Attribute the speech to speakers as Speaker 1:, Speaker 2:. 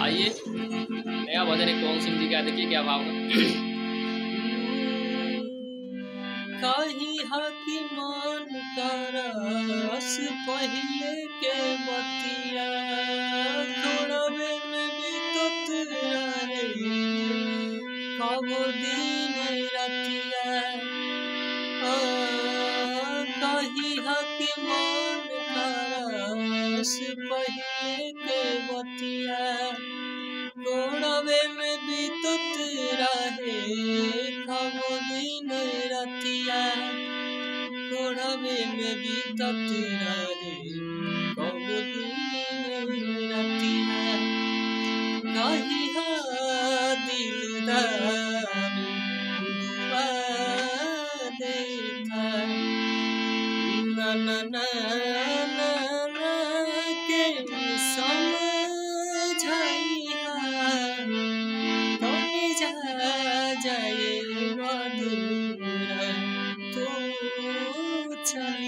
Speaker 1: आइए नया भजन एक कौन सिंह जी का, देखिए क्या भाव है।
Speaker 2: कही हकी मान करस पहिले के बतिया थोड़वे में बीतत रहे कबो दिन रतिया। कही हकी मान करस पहिले के बतिया थोड़वे में बीतत रहे कबो दिन रतिया। थोड़वे में बीतत रहे कबो दिन रतिया। कही दिलदार दुआ देता ना ना ना ना ना के समझाइया तोनी जा जाए मधुरा तू चल